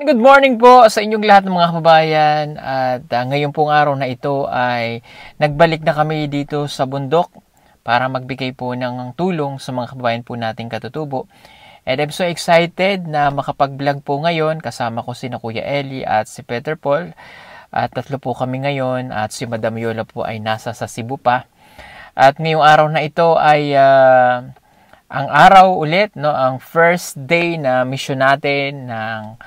Good morning po sa inyong lahat ng mga kababayan at ngayon pong araw na ito ay nagbalik na kami dito sa bundok para magbigay po ng tulong sa mga kababayan po nating katutubo. And I'm so excited na makapag-vlog po ngayon kasama ko si Kuya Eli at si Peter Paul. At tatlo po kami ngayon at si Madam Yola po ay nasa sa Cebu pa. At ngayong araw na ito ay ang araw ulit, no, ang first day na mission natin ng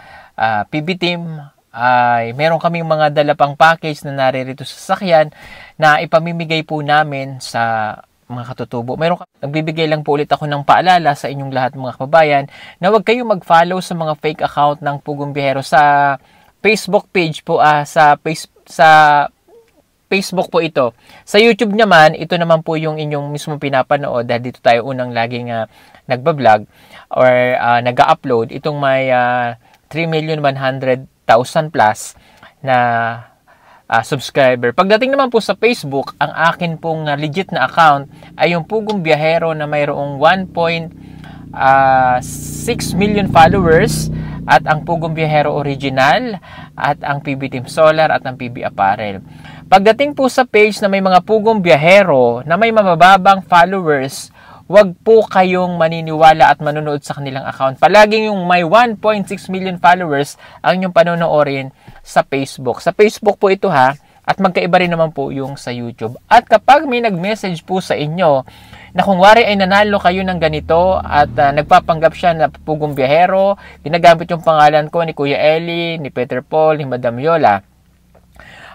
PB team ay meron kaming mga dala pang package na naririto sa sasakyan na ipamimigay po namin sa mga katutubo. Nagbibigay lang po ulit ako ng paalala sa inyong lahat mga kababayan na huwag kayong mag-follow sa mga fake account ng Pugong Biyahero sa Facebook page po, sa Facebook po ito. Sa YouTube naman, ito naman po yung inyong mismo pinapanood dahil dito tayo unang laging nagbablog or nag-upload. Itong may 3,100,000 plus na subscriber. Pagdating naman po sa Facebook, ang akin pong legit na account ay yung Pugong Biyahero na mayroong 1.6 million followers at ang Pugong Biyahero Original at ang PB Team Solar at ang PB Apparel. Pagdating po sa page na may mga Pugong Biyahero na may mabababang followers, wag po kayong maniniwala at manonood sa kanilang account. Palaging yung may 1.6 million followers ang inyong panonoorin sa Facebook. Sa Facebook po ito ha, at magkaiba rin naman po yung sa YouTube. At kapag may nag-message po sa inyo na kung wari ay nanalo kayo ng ganito at nagpapanggap siya na Pugong Biyahero, ginagamit yung pangalan ko ni Kuya Eli, ni Peter Paul, ni Madam Yola,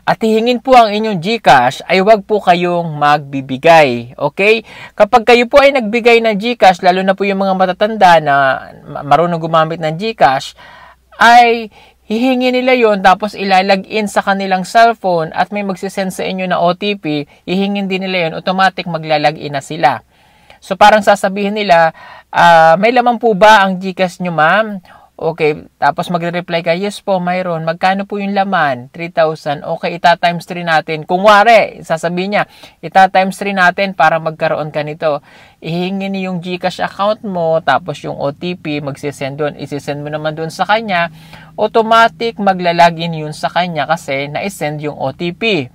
at hihingin po ang inyong GCash, ay wag po kayong magbibigay. Okay? Kapag kayo po ay nagbigay ng GCash, lalo na po yung mga matatanda na marunong gumamit ng GCash, ay hihingi nila yon tapos ilalagin sa kanilang cellphone at may magsisend sa inyo na OTP, hihingin din nila yon, automatic maglalagin na sila. So parang sasabihin nila, may laman po ba ang GCash nyo ma'am? Okay, tapos magre-reply ka, yes po, mayroon. Magkano po yung laman? 3,000. Okay, ita-times 3 natin. Kung wari, sasabihin niya, ita-times 3 natin para magkaroon ka nito. Ihingi niyo yung GCash account mo, tapos yung OTP, magsisend doon. Isisend mo naman doon sa kanya. Automatic maglalagin yun sa kanya kasi na-send yung OTP.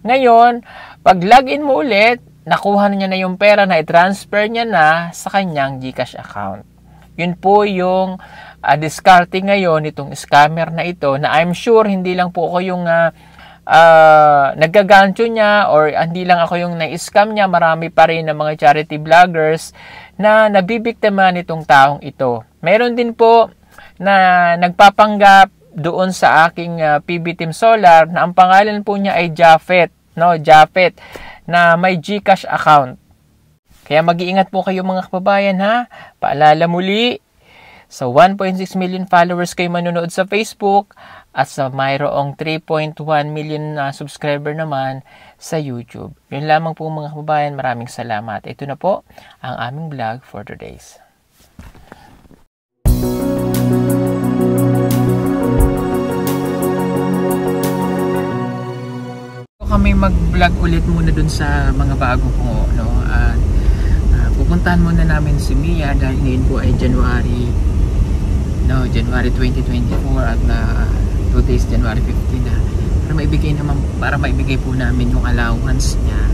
Ngayon, pag login mo ulit, nakuha niya na yung pera na i-transfer niya na sa kanyang GCash account. Yun po yung discarding ngayon itong scammer na ito na I'm sure hindi lang po ako yung nagagancho niya or hindi lang ako yung na-scam niya. Marami pa rin ng mga charity vloggers na nabibiktima nitong taong ito. Meron din po na nagpapanggap doon sa aking PB Team Solar na ang pangalan po niya ay Japhet, no? Japhet na may GCash account. Kaya mag-iingat po kayo mga kababayan ha. Paalala muli, sa 1.6 million followers kayo manonood sa Facebook at sa mayroong 3.1 million subscriber naman sa YouTube. Yun lamang po mga kababayan. Maraming salamat. Ito na po ang aming vlog for today's. Kami mag-vlog ulit muna dun sa mga bago po, no? Pupuntahan muna namin si Mia dahil ngayon po ay January 2024 at 2 days January 15 na para maibigay po namin yung allowance niya,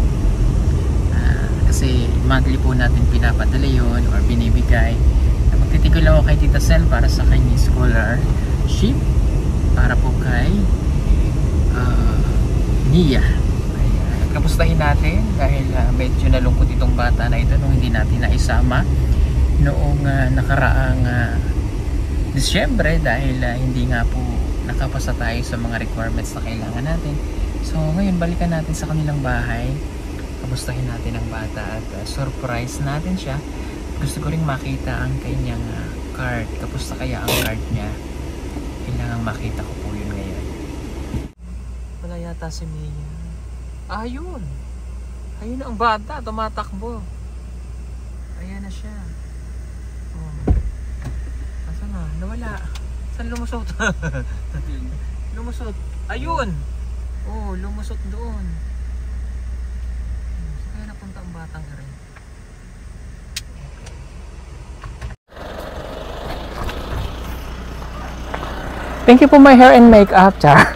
kasi monthly po natin pinapadala yun or binibigay. Magtitigil ako kay Tita Sel para sa kanyang scholarship para po kay Mia. Kamustahin natin dahil medyo nalungkot itong bata na ito nung hindi natin naisama noong nakaraang Disyembre dahil hindi nga po nakapasa tayo sa mga requirements na kailangan natin. So ngayon balikan natin sa kanilang bahay, kamustahin natin ang bata at surprise natin siya. Gusto ko rin makita ang kanyang card. Kamusta kaya ang card niya? Kailangan makita ko po yun ngayon. Wala yata si Mia. Ayun na ang bata, tumatakbo. Ayan na siya. Asan na? Nawala. Saan lumusot? Lumusot. Ayun. Oh, lumusot doon. Kaya napunta ang batang rin. Thank you po my hair and makeup, char.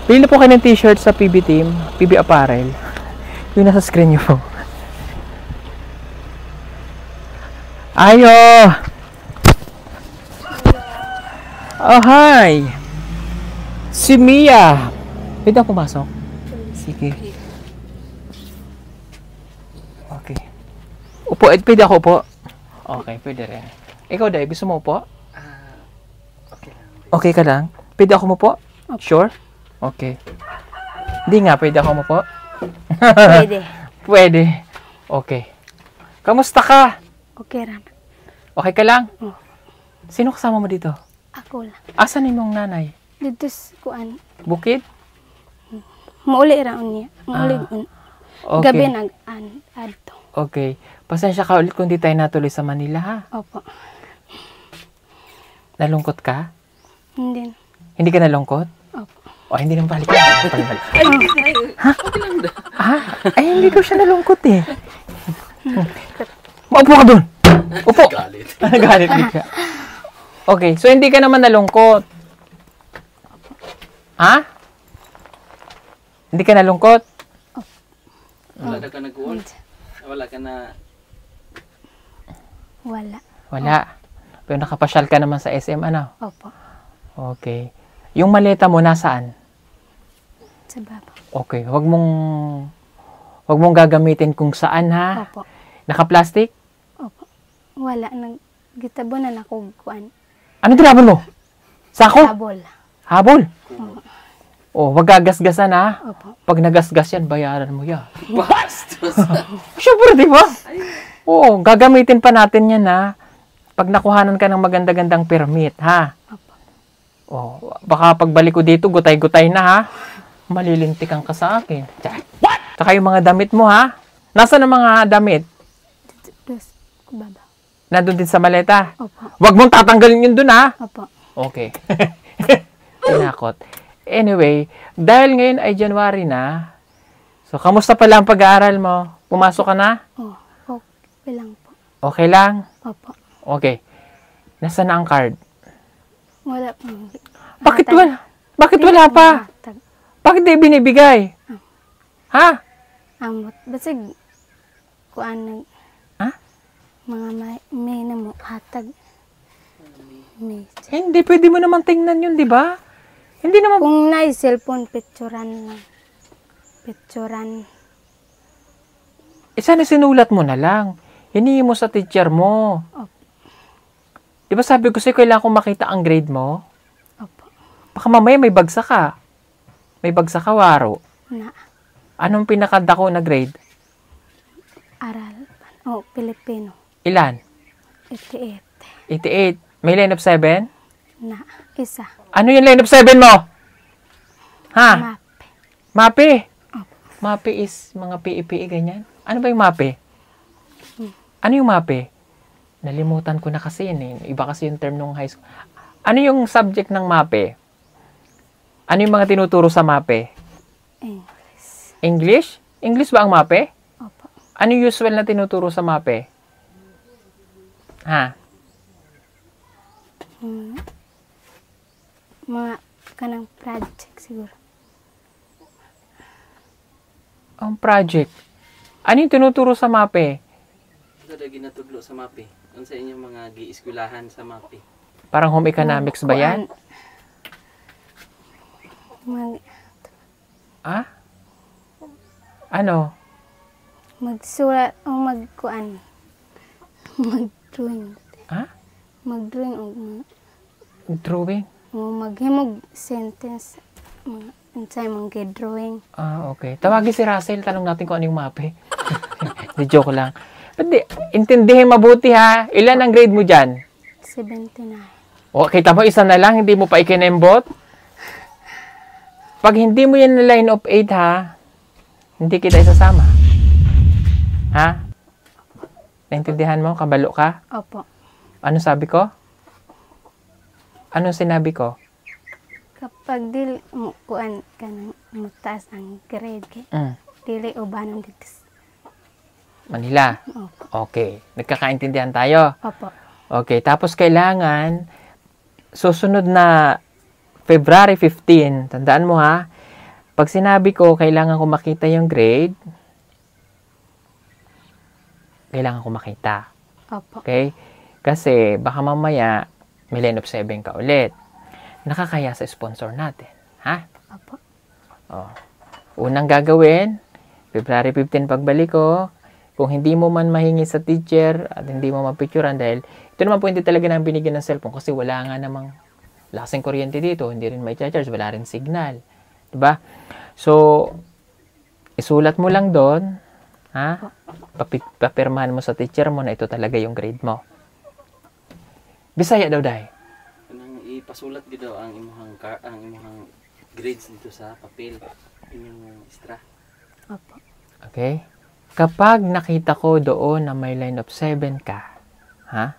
Bili na po kayo ng t-shirt sa PB Team, PB Apparel. Yung nasa screen nyo po. Ayo! Oh, hi! Si Mia! Pwede ako pumasok? Sige. Okay. Upo, pwede ako upo? Okay, pwede rin. Ikaw, Day, gusto mo upo? Okay lang. Okay ka lang? Pwede ako upo? Sure? Okay. Hindi nga, pwede ako upo? Pwede. Pwede. Okay. Kamusta ka? Okay ram. Okay ka lang? Oo. Sino kasama mo dito? Ako lang. Asan yung nanay? Dito sa kuan. Bukid? Mauli raon niya. Mauli un. Okay. Gabi nag-an adto. Okay. Pasensya ka ulit kung di tayo natuloy sa Manila, ha? Opo. Nalungkot ka? Hindi. Hindi ka nalungkot? Opo. O, hindi naman balik. Ha? Ha? Ay, hindi ko siya nalungkot eh. Maupo ka dun! Upo! Galit. Galit ka. Okay, so hindi ka naman nalungkot. Ha? Hindi ka nalungkot? Wala na ka nag-work? Wala ka na... Wala. Wala. Pero nakapasyal ka naman sa SM, ano? Opo. Okay. Yung maleta mo, nasaan? Sa baba. Okay, wag mong gagamitin kung saan, ha? Opo. Naka-plastic? Opo. Wala. Nagitabo na ako kuan. Ano tinapon mo? Sako? Tabol. Habol? Oh, wag gagasgasan, ha? Opo. Pag nagasgas yan, bayaran mo yan. Bastos! Siyempre, di ba? Oo, gagamitin pa natin yan, ha? Pag nakuhanan ka ng maganda-gandang permit, ha? Opo. Oh, baka pagbalik ko dito, gutay-gutay na, ha? Malilintikan ka sa akin. What? Saka yung mga damit mo, ha? Nasaan ang mga damit? Dito sa baba. Nandun din sa maleta. Opo. Wag mong tatanggalin yun dun, ha? Opo. Okay. Tinakot. Anyway, dahil ngayon ay January na, so, kamusta pala ang pag-aaral mo? Pumasok ka na? Oh. Okay lang po. Okay lang? Opo. Okay. Nasaan na ang card? Wala pang... Bakit hatag. wala? Bakit Di wala po pa? hatag. Bakit di binibigay? Ha? Amot. Basig, kuan nag... Ha? Mga may na mo, hatag. May. Hindi, pwede mo naman tingnan yun, di ba? Hindi naman... Kung na cellphone, picturean lang. Picturean. Sana sinulat mo na lang. Hinihingi mo sa teacher mo. Opo. Di ba sabi ko sa'yo, kailangan ko makita ang grade mo? Opo. Baka mamaya may bagsak ka. May bagsak ka, Waro. Na Anong pinakadako na grade? aral. Oh, Pilipino. Ilan? 88. 88. May line of 7? Na isa. Ano yung line of 7 mo? Ha? Mape. Mape? Opo. Mape is mga PE, ganyan? Ano ba yung mape? Ano yung mape? Nalimutan ko na kasi yun eh. Iba kasi yung term nung high school. Ano yung subject ng mape? Ano yung mga tinuturo sa mape? English. English? English ba ang mape? Opo. Ano yung usual na tinuturo sa mape? Ha? Mga kanang project siguro. Ang project. Ano yung tinuturo sa mape? Ito na ginatudlo sa MAPE. Ano sa inyong mga gi-eskwelahan sa MAPE? Parang home economics ba yan? Mag, Ha? Ano? magsulat o magkuan. Mag-drawing. Ha? Mag-drawing o Drawing? maghimog sentence. Mga unsay mga drawing. Ah, okay. Tawagin si Russell, tanong natin kung ano yung mape. Di joke lang. But intindihin mabuti ha. Ilan ang grade mo dyan? 79. O, kita mo, isa na lang, hindi mo pa ikinembot. Pag hindi mo yan na line of 8 ha, hindi kita isasama. Ha? Naintindihan mo? Kabalo ka? Opo. Ano sabi ko? Anong sinabi ko? Kapag dili mo kuan kanang mataas ang grade kay dili ubanon dito. Manila. Opo. Okay. Nagkakaintindihan tayo. Opo. Okay. Tapos kailangan susunod na February 15, tandaan mo ha, pag sinabi ko, kailangan ko makita yung grade, kailangan ko makita. Opo. Okay? Kasi baka mamaya, may line of 7 ka ulit. Nakakaya sa sponsor natin. Ha? Opo. Oh. Unang gagawin, February 15 pagbalik ko, kung hindi mo man mahingi sa teacher at hindi mo mapicturean dahil ito naman po hindi talaga nang binigyan ng cellphone kasi wala nga namang lasing kuryente dito, hindi rin may charge, wala rin signal. Diba? So, isulat mo lang doon, ha? Papirmahan mo sa teacher mo na ito talaga yung grade mo. Bisaya daw, Day. Kanang ipasulat gid daw ang imong grades dito sa papel. Inyong extra. Opo. Okay? Kapag nakita ko doon na may line of 7 ka, ha?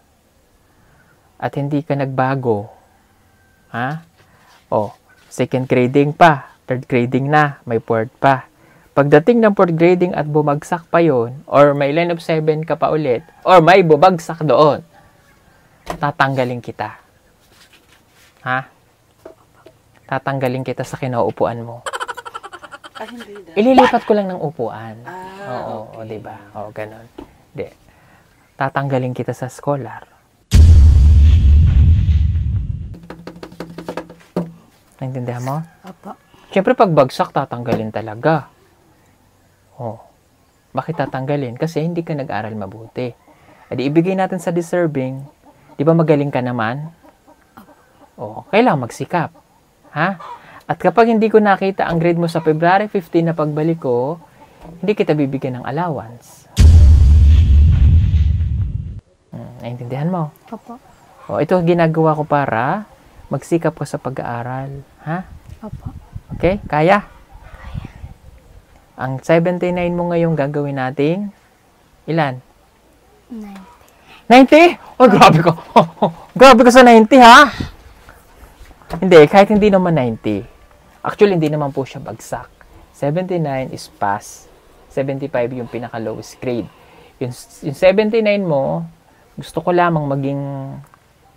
At hindi ka nagbago, ha? O, second grading pa, third grading na, may fourth pa. Pagdating ng fourth grading at bumagsak pa yon, or may line of 7 ka pa ulit, or may bumagsak doon, tatanggalin kita. Ha? Tatanggalin kita sa kinauupuan mo. Ah, hindi daw. Ililipat ko lang ng upuan. Oo, okay. o, diba? O, ganun. Di. Tatanggalin kita sa scholar. Naintindihan mo? Opo. Siyempre, pag bagsak, tatanggalin talaga. O. Bakit tatanggalin? Kasi hindi ka nag-aral mabuti. Adi, ibigay natin sa deserving. Di ba magaling ka naman? O, kailangan magsikap. Ha? At kapag hindi ko nakita ang grade mo sa February 15 na pagbalik ko, hindi kita bibigyan ng allowance. Naintindihan mo? Opo. O, ito ginagawa ko para magsikap ka sa pag-aaral. Ha? Opo. Okay? Kaya? Ang 79 mo ngayon gagawin nating ilan? 90. 90? Oh, grabe ka. Grabe ka sa 90, ha? Hindi, kahit hindi naman 90. Actually, hindi naman po siya bagsak. 79 is pass. 75 yung pinaka-lowest grade. Yung 79 mo, gusto ko lamang maging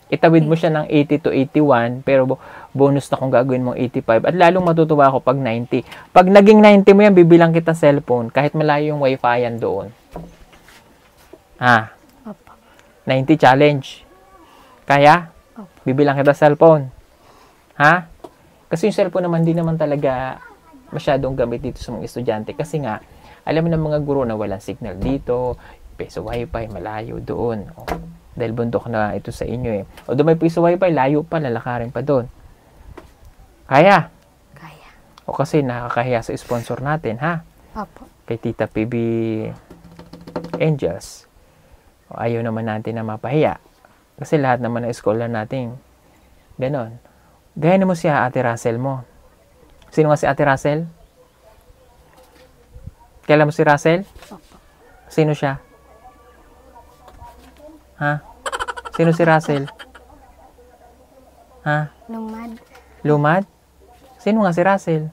itawid mo siya ng 80 to 81, pero bonus na kung gagawin mong 85. At lalong matutuwa ako pag 90. Pag naging 90 mo yan, bibilang kita cellphone, kahit malayo yung wifi yan doon. Ha? Opo. 90 challenge. Kaya? Opo. Bibilang kita cellphone. Ha? Kasi yung cellphone naman, di naman talaga masyadong gamit dito sa mga estudyante. Kasi nga, alam mo ng mga guro na walang signal dito, piso wifi, malayo doon. O, dahil bundok na ito sa inyo eh. O doon may piso wifi, layo pa, lalakarin pa doon. Kaya? Kaya. O kasi nakakahiya sa sponsor natin, ha? Opo. Kay Tita PB Angels. O, ayaw naman natin na mapahiya. Kasi lahat naman ng scholar natin, ganon. Gaya mo siya, Ate Russell mo. Sino nga si Ate Russell? Kailan mo si Russell? Opo. Sino siya? Ha? Sino si Russell? Ha? Lumad. Lumad? Sino nga si Russell?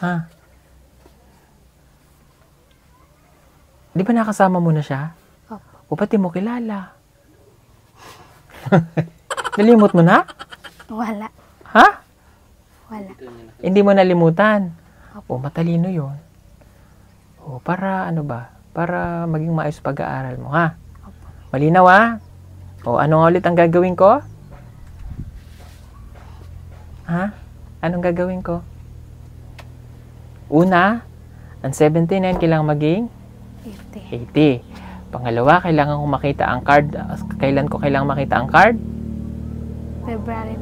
Ha? Di ba nakasama mo na siya? Opo. O pati mo kilala? Nalimot mo na? Wala. Ha? Wala. Hindi mo nalimutan? Opo. O, matalino yun. O, para ano ba? Para maging maayos pag-aaral mo, ha? Opo. Malinaw, ha? O, ano nga ulit ang gagawin ko? Ha? Anong gagawin ko? Una, ang 79 kailangan maging 80. 80. Pangalawa, kailangan ko makita ang card. Kailan ko kailangan makita ang card? February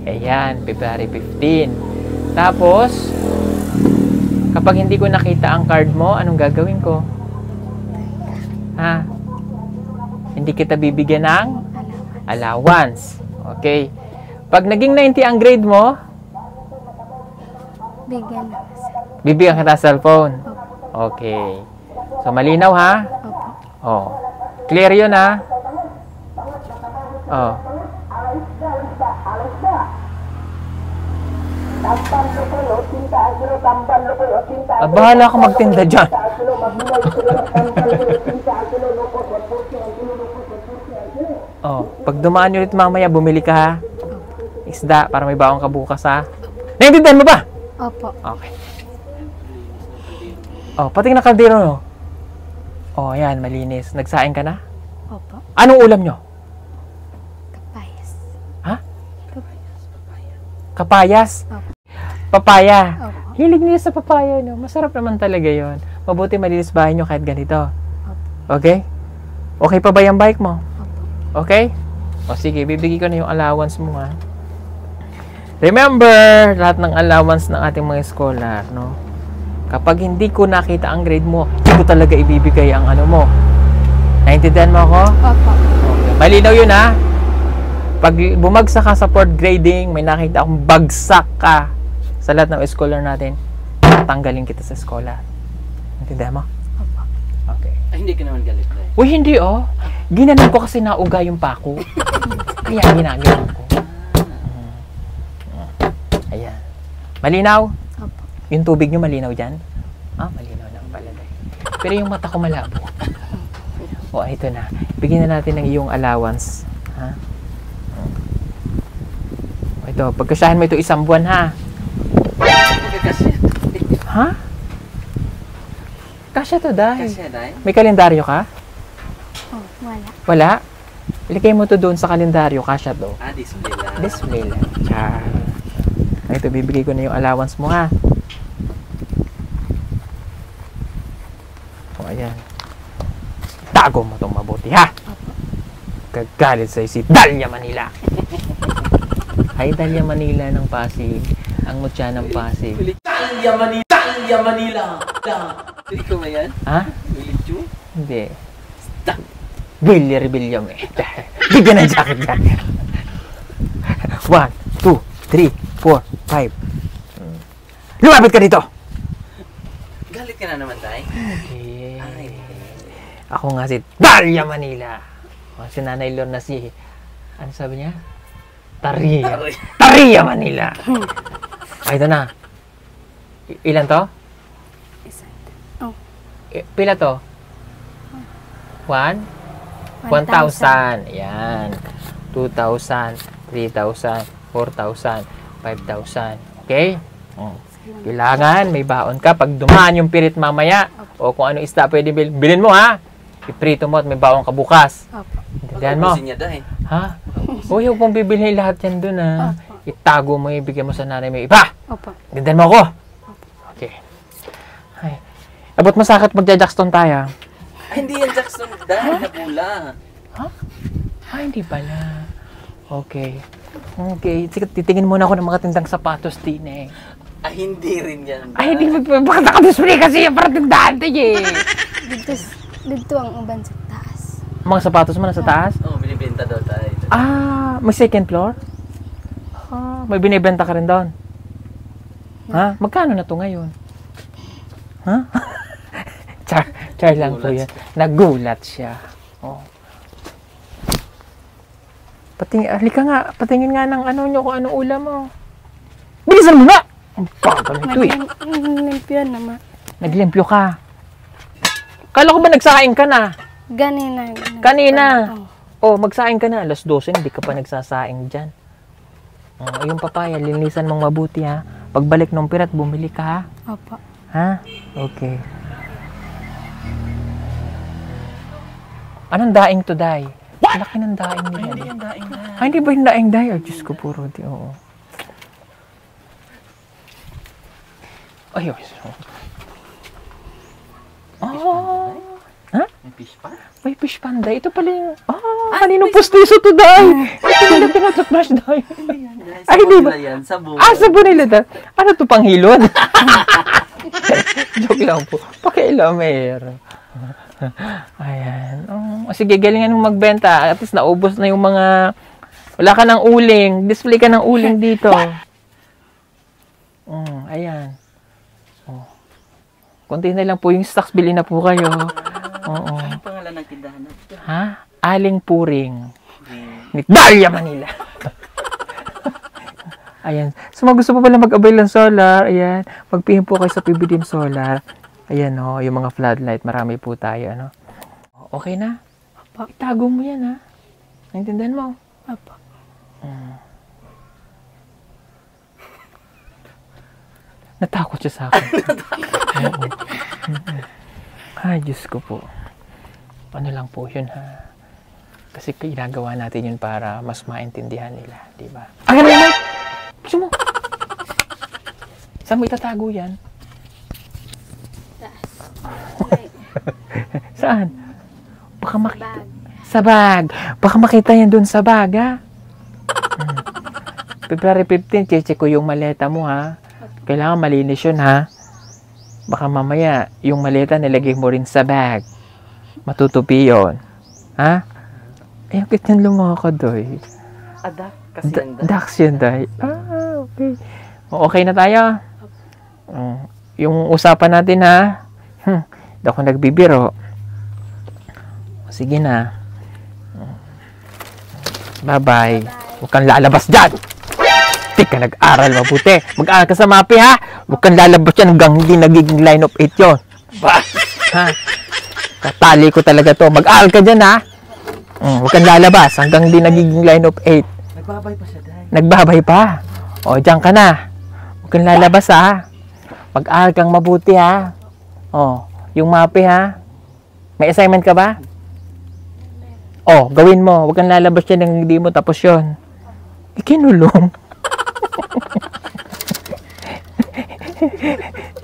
15. Ayan, February 15. Tapos, kapag hindi ko nakita ang card mo, anong gagawin ko? Ha? Hindi kita bibigyan ng allowance. Okay. Pag naging 90 ang grade mo, Bigyan na kasi. bibigyan kita cellphone. Opo. Okay. So, malinaw, ha? Opo. Oh. Clear yun, ha? Oh. Bahala ka magtinda dyan. Oh, pag dumaan nyo ulit mamaya, bumili ka ha. Isda, para may baong ka bukas ha. Naintindihan mo ba? Opo. Okay. Oh, pating na kaldero no? Oh, yan, malinis. Nagsaing ka na? Opo. Anong ulam nyo? Kapayas. Ha? Papaya. Kapayas? Opo. Papaya. Opo. Hilig niya sa papaya, no? Masarap naman talaga yon. Mabuti malinis bahay nyo kahit ganito. Opo. Okay? Okay pa ba yung bike mo? Opo. Okay? O sige, bibigay ko na yung allowance mo ha. Remember, lahat ng allowance ng ating mga scholar, no? Kapag hindi ko nakita ang grade mo, hindi ko talaga ibibigay ang ano mo. Naintindihan mo ako? Opo. Okay. Malinaw yun ha. Pag bumagsak ka sa fourth grading, may nakita akong bagsak ka sa lahat ng scholar natin, tatanggalin kita sa scholar. Naintindihan mo? Opo. Okay. Ay, hindi ka naman galit na Uy, hindi oh. Ginanon ko kasi nauga yung pako. Kaya ginaganon ko. Ayan. Malinaw? Opo. Yung tubig nyo malinaw dyan? Ah, malinaw na pala. Pero yung mata ko malabo. O, ito na. Bigyan na natin ng iyong allowance. Ha? O, ito, pagkasyahan mo ito isang buwan ha. Kasi, Ha? Kasya to, Day. kasi, Day. May kalendaryo ka? Oh, wala. Wala? Iligay mo to doon sa kalendaryo. Kasya to. Display lang. Display lang. Char. Ito, bibigay ko na yung allowance mo ha. O, ayan. Tago mo itong mabuti ha. Gagalit sa'yo si Dalia Manila. Ay, Dalia Manila ng Pasig. Ang mutya ng Pasig. Talia Manila! Talia Manila! Pili ko ba yan? Ha? Pili ko? Hindi. Billy Rebellion eh. Bigyan ng jacket ka. 1, 2, 3, 4, 5. Lumapit ka dito! Galit ka na naman, Day. Okay. Ay, Ako nga si Dalia Manila. O, si Nanay Lorna si... Ano sabi niya? Taria. Taria. Taria Manila. Ay, ito na. Ilan to? Isa. Oh. Pila to? 1? 1,000. Ayan. 2,000, 3,000, 4,000, 5,000. Okay? Kailangan may baon ka. Pag dumaan yung pirit mamaya, o kung ano isda pwede bilhin mo ha. Iprito mo at may baon ka bukas. Opo. Intindihan mo? niya, Day. Ha? Huwag yung pong bibilhin lahat yan dun ha. Opo. Itago mo, ibigay mo sa nanay mo. Iba! Opo. Intindihan mo ako? Okay. Ay. Abot masakit magja-Jackstone tayo. Ay, hindi yan, Jackson. Day, nabula. Ah, hindi pala. Okay. Okay. Sige, titingin muna ako ng mga tindang sapatos din eh. Ay, hindi rin yan. Ay, hindi. Baka nakadisplay kasi yung para tindahan tayo eh. Dito ang uban sa taas. Mga sapatos mo nasa taas? Oo, binibenta daw tayo. Ah, may second floor? Ah, may binibenta ka rin doon? Ha? Magkano na to ngayon? Ha? char lang po yan. Nagulat siya. Oh. Halika nga, patingin nga ng ano nyo kung anong ulam mo. Bilisan mo na! Ang bagal nito eh. Naglimpyo naman. Naglimpyo ka. Kala ko ba nagsaing ka na? Ganina. Kanina. Oh. Oh, magsaing ka na. Alas 12, hindi ka pa nagsasaing dyan. Oh, yung papaya, linisan mong mabuti ha. Pagbalik ng pirat, bumili ka ha. Opo. Ha? Okay. Anong daing to, Day? Laki ng daing nila. Hindi yan daing, Day. Ay, hindi ba yung daing, Day? Oh, Diyos ko, puro di. Oo. Ay, oh. Oh. Ha? May fish pa? May fish panda. Ito pala yung... kaninong pustiso to, Day? Ito nila tinatutmash, Day. Hindi yan, Day. Ay, hindi ba? Nila yan, sabon. Sabon nila, Day. Ano to, panghilon? Joke lang po. Pakialamer. Ayan. Sige, galingan mong magbenta. At least naubos na yung mga... Wala ka ng uling. Display ka ng uling dito. Ayan. Konti na lang po yung stocks. Bili na po kayo. Oo. Ang pangalan ng tindahan natin. Ha? Aling Puring. Ni Dalia Manila. Ayan. So, gusto po pala mag-avail ng solar. Ayan. Magpihim po kayo sa PBDM Solar. Ayan o, yung mga floodlight. Marami po tayo. Ano? Okay na? Opo. Itago mo yan ha. Naintindihan mo? Opo. Natakot siya sa akin. Oo. Ay, Diyos ko po. Ano lang po yun, ha? Kasi ginagawa natin yun para mas maintindihan nila, di ba? Ang ano naman? Gusto mo? Saan mo itatago yan? Saan? Baka makita. Sa bag. Baka makita yan dun sa bag, ha? February 15, check ko yung maleta mo, ha? Kailangan malinis yun, ha? Baka mamaya, yung maleta nilagay mo rin sa bag. Matutupi yun. Ha? Eh, bakit yan lumakadoy? Adak kasi yan. Dax yun, day. Okay. Okay na tayo? Yung usapan natin, ha? Hindi ako nagbibiro. Sige na. Bye-bye. Huwag kang lalabas dyan. Di ka nag-aral mabuti. Mag-aral ka sa MAPE, ha? Huwag kang lalabas yan hanggang hindi nagiging line of 8 yun. Ha? Katali ko talaga to. Mag-aral ka dyan, ha? Huwag kang lalabas hanggang hindi nagiging line of 8. Nagbabay pa siya, day. Nagbabay pa. O, dyan ka na. Huwag kang lalabas, ha? Mag-aral kang mabuti, ha? O, yung MAPE, ha? May assignment ka ba? O, gawin mo. Huwag kang lalabas yan hanggang hindi mo tapos yun. Ikinulong.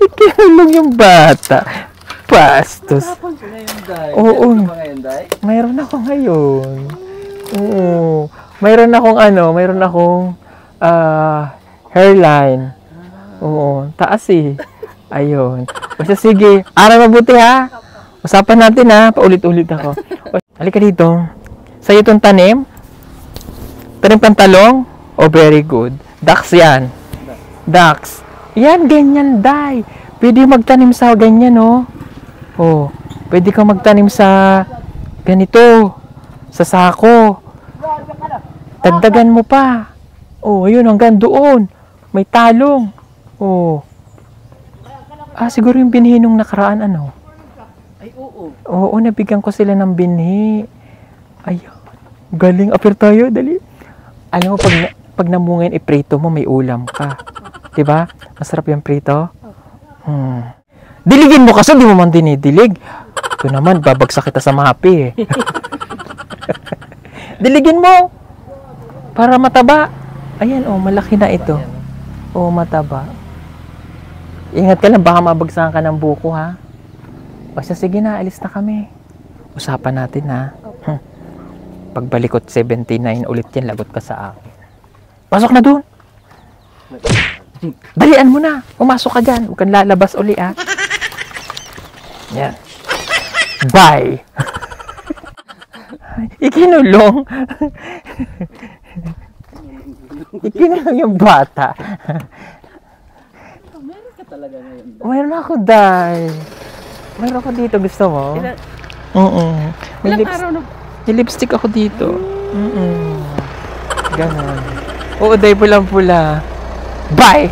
Ikinulong yung bata. Bastos. Tapon ko na yun, day. Oo. Meron ka ba ngayon, day? Mayroon ako ngayon. Oo. Mayroon akong hairline. Oo. Taas eh. Ayun. Basta sige. Aral mabuti, ha? Usapan natin, ha? Paulit-ulit ako. Halika dito. Sa'yo itong tanim? Tanim kang talong? Oh, very good. Dax yan. Dax. Yan, ganyan, day. Pwede magtanim sa ganyan, oh. Oh, pwede kang magtanim sa ganito. Sa sako. Dagdagan mo pa. Oh, ayun, hanggang doon. May talong. Oh. Siguro yung binhi nung nakaraan, ano? Ay, oo. Oo, nabigyan ko sila ng binhi. Ayun. Galing. Apir tayo, dali. Alam mo, pag namungan, iprito mo, may ulam ka. Diba? Masarap yung prito. Diligin mo kasi, di mo man dinidilig. Ito naman, babagsak kita sa MAPE, eh. Diligin mo. Para mataba. Ayan, oh, malaki na ito. Oh, mataba. Ingat ka lang, baka mabagsakan ka ng buko, ha? Basta sige na, alis na kami. Usapan natin, ha? Pagbalikot 79 ulit yan, lagot ka sa akin. Pasok na dun. Dalian mo na. Umasok ka dyan. Huwag kang lalabas uli, ha? Yan. Bye. Ikinulong. Ikinulong yung bata. Meron ka talaga ngayon, day. Mayroon ako, day. Mayroon ako dito. Gusto mo? May lipstick ako dito. Ganon. Oo, day, pulang-pula. Bye!